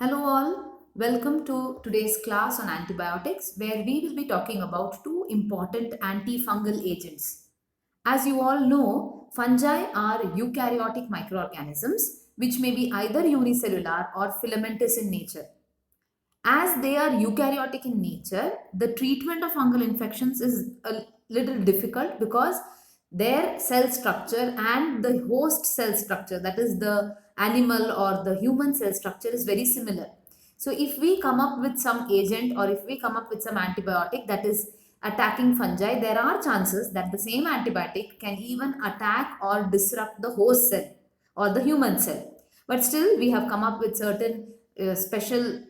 Hello all, welcome to today's class on antibiotics where we will be talking about two important antifungal agents. As you all know, fungi are eukaryotic microorganisms which may be either unicellular or filamentous in nature. As they are eukaryotic in nature, the treatment of fungal infections is a little difficult because their cell structure and the host cell structure, that is the animal or the human cell structure, is very similar. So if we come up with some agent or if we come up with some antibiotic that is attacking fungi, there are chances that the same antibiotic can even attack or disrupt the host cell or the human cell. But still, we have come up with certain special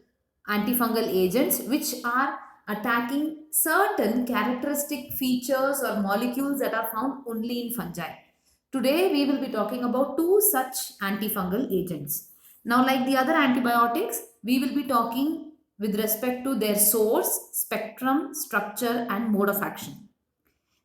antifungal agents which are attacking certain characteristic features or molecules that are found only in fungi. Today we will be talking about two such antifungal agents. Now, like the other antibiotics, we will be talking with respect to their source, spectrum, structure and mode of action.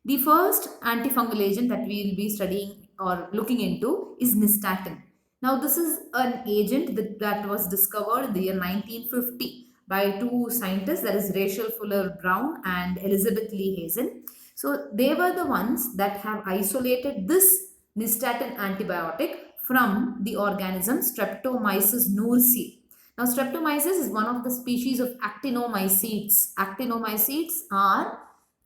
The first antifungal agent that we will be studying or looking into is nystatin. Now, this is an agent that was discovered in the year 1950 by two scientists, that is Rachel Fuller Brown and Elizabeth Lee Hazen. So, they were the ones that have isolated this nystatin antibiotic from the organism Streptomyces noursi. Now, Streptomyces is one of the species of actinomycetes. Actinomycetes are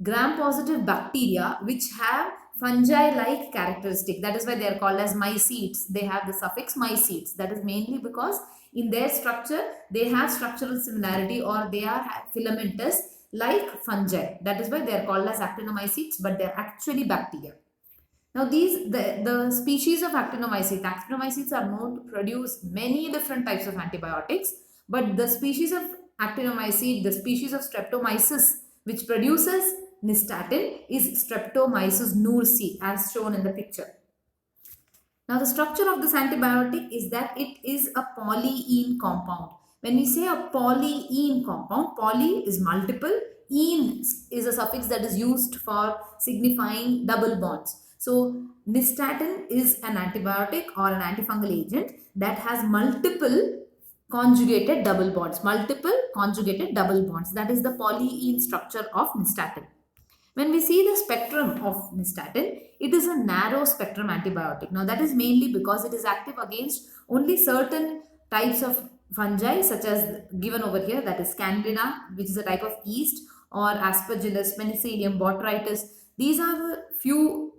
gram-positive bacteria which have fungi-like characteristic. That is why they are called as mycetes. They have the suffix mycetes. That is mainly because in their structure, they have structural similarity or they are filamentous like fungi. That is why they are called as actinomycetes, but they are actually bacteria. Now, the species of actinomycetes are known to produce many different types of antibiotics, but the species of actinomycete, the species of Streptomyces, which produces nystatin, is Streptomyces noursi, as shown in the picture. Now, the structure of this antibiotic is that it is a polyene compound. When we say a polyene compound, poly is multiple, ene is a suffix that is used for signifying double bonds. So, nystatin is an antibiotic or an antifungal agent that has multiple conjugated double bonds. Multiple conjugated double bonds. That is the polyene structure of nystatin. When we see the spectrum of nystatin, it is a narrow spectrum antibiotic. Now, that is mainly because it is active against only certain types of fungi, such as given over here, that is Candida, which is a type of yeast, or Aspergillus, Penicillium, Botrytis. These are the few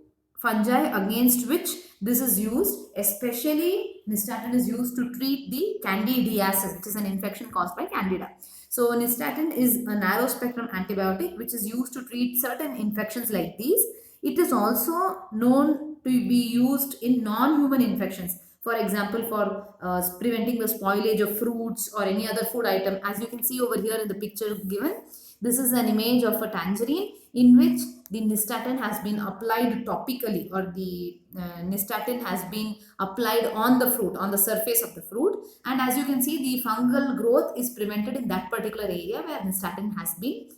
fungi against which this is used. Especially, nystatin is used to treat the candidiasis, which is an infection caused by Candida. So, nystatin is a narrow spectrum antibiotic which is used to treat certain infections like these. It is also known to be used in non-human infections. For example, for preventing the spoilage of fruits or any other food item. As you can see over here in the picture given, this is an image of a tangerine in which the nystatin has been applied topically, or the nystatin has been applied on the fruit, on the surface of the fruit, and as you can see, the fungal growth is prevented in that particular area where nystatin has been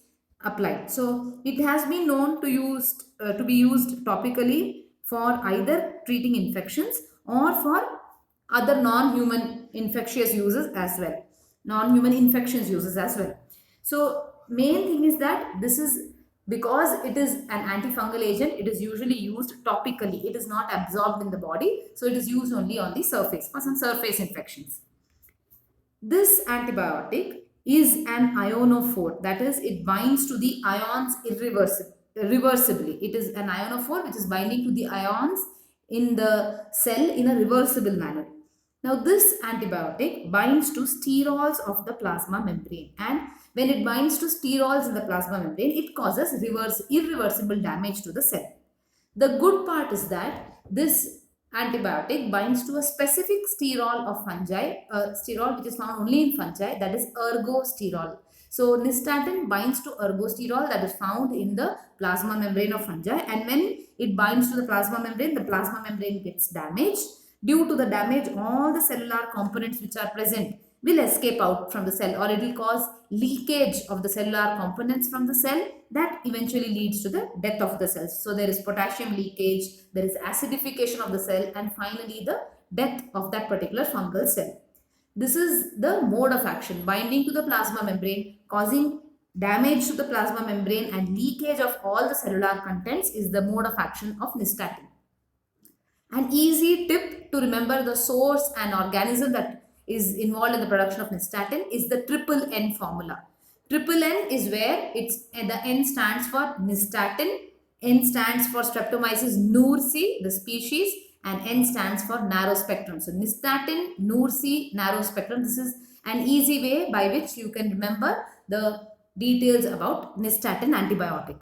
applied. So it has been known to be used topically for either treating infections or for other non-human infectious uses as well, non-human infections uses as well. So main thing is that this is because it is an antifungal agent, it is usually used topically. It is not absorbed in the body, so it is used only on the surface for some surface infections. This antibiotic is an ionophore, that is, it binds to the ions irreversibly. It is an ionophore which is binding to the ions in the cell in a reversible manner. Now, this antibiotic binds to sterols of the plasma membrane, and when it binds to sterols in the plasma membrane, it causes irreversible damage to the cell. The good part is that this antibiotic binds to a specific sterol of fungi, a sterol which is found only in fungi, that is ergosterol. So, nystatin binds to ergosterol that is found in the plasma membrane of fungi, and when it binds to the plasma membrane gets damaged. Due to the damage, all the cellular components which are present will escape out from the cell, or it will cause leakage of the cellular components from the cell that eventually leads to the death of the cells. So there is potassium leakage, there is acidification of the cell, and finally the death of that particular fungal cell. This is the mode of action, binding to the plasma membrane, causing damage to the plasma membrane and leakage of all the cellular contents is the mode of action of nystatin. An easy tip to remember the source and organism that is involved in the production of nystatin is the triple N formula. Triple N is where the N stands for nystatin, N stands for Streptomyces noursi, the species, and N stands for narrow spectrum. So nystatin, noursi, narrow spectrum. This is an easy way by which you can remember the details about nystatin antibiotic.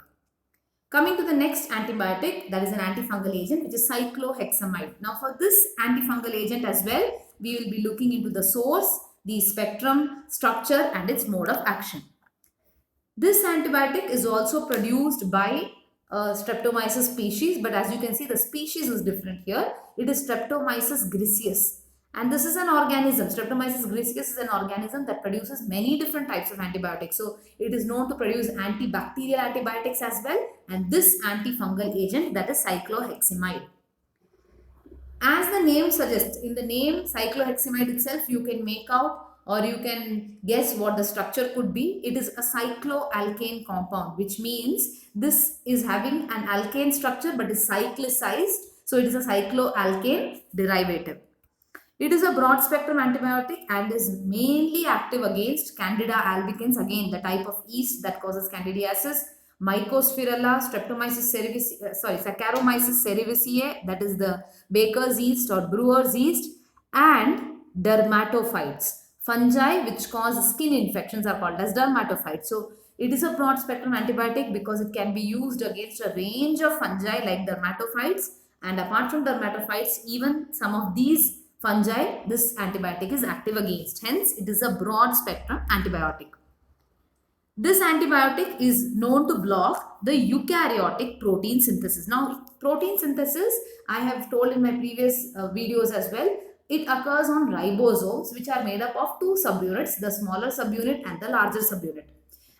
Coming to the next antibiotic, that is an antifungal agent, which is cyclohexamide. Now for this antifungal agent as well, we will be looking into the source, the spectrum, structure and its mode of action. This antibiotic is also produced by Streptomyces species, but as you can see the species is different here. It is Streptomyces griseus. And this is an organism. Streptomyces griseus is an organism that produces many different types of antibiotics. So it is known to produce antibacterial antibiotics as well. And this antifungal agent, that is cycloheximide. As the name suggests, in the name cycloheximide itself, you can make out or you can guess what the structure could be. It is a cycloalkane compound, which means this is having an alkane structure but is cyclicized. So it is a cycloalkane derivative. It is a broad spectrum antibiotic and is mainly active against Candida albicans, again the type of yeast that causes candidiasis, Mycosphaerella, Saccharomyces cerevisiae, that is the baker's yeast or brewer's yeast, and dermatophytes. Fungi which cause skin infections are called as dermatophytes. So it is a broad spectrum antibiotic because it can be used against a range of fungi like dermatophytes, and apart from dermatophytes, even some of these fungi this antibiotic is active against. Hence, it is a broad spectrum antibiotic. This antibiotic is known to block the eukaryotic protein synthesis. Now, protein synthesis, I have told in my previous videos as well, it occurs on ribosomes, which are made up of two subunits, the smaller subunit and the larger subunit.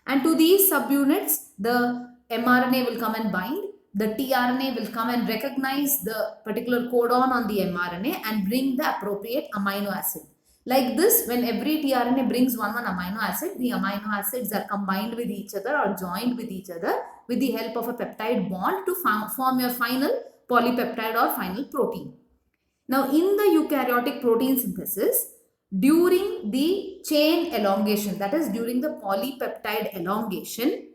And to these subunits, the mRNA will come and bind. The tRNA will come and recognize the particular codon on the mRNA and bring the appropriate amino acid. Like this, when every tRNA brings one amino acid, the amino acids are combined with each other or joined with each other with the help of a peptide bond to form your final polypeptide or final protein. Now, in the eukaryotic protein synthesis, during the chain elongation, that is during the polypeptide elongation,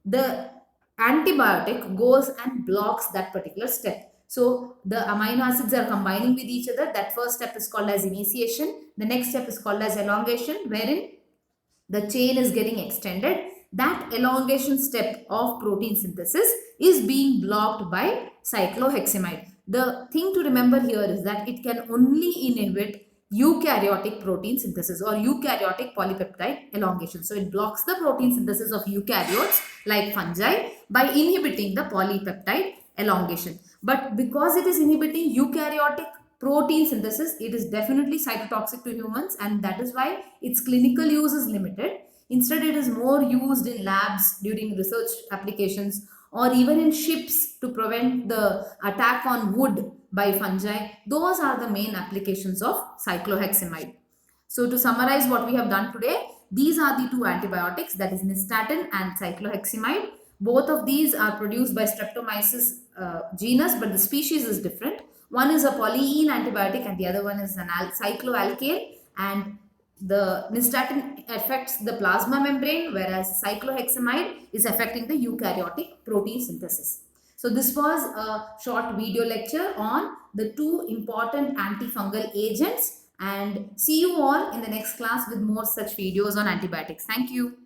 the antibiotic goes and blocks that particular step. So the amino acids are combining with each other. That first step is called as initiation. The next step is called as elongation, wherein the chain is getting extended. That elongation step of protein synthesis is being blocked by cycloheximide. The thing to remember here is that it can only inhibit eukaryotic protein synthesis or eukaryotic polypeptide elongation. So it blocks the protein synthesis of eukaryotes like fungi by inhibiting the polypeptide elongation. But because it is inhibiting eukaryotic protein synthesis, it is definitely cytotoxic to humans, and that is why its clinical use is limited. Instead, it is more used in labs during research applications or even in ships to prevent the attack on wood by fungi. Those are the main applications of cycloheximide. So to summarize what we have done today, these are the two antibiotics, that is nystatin and cycloheximide. Both of these are produced by Streptomyces genus, but the species is different. One is a polyene antibiotic and the other one is an cycloalkane, and the nystatin affects the plasma membrane, whereas cycloheximide is affecting the eukaryotic protein synthesis. So this was a short video lecture on the two important antifungal agents, and see you all in the next class with more such videos on antibiotics. Thank you.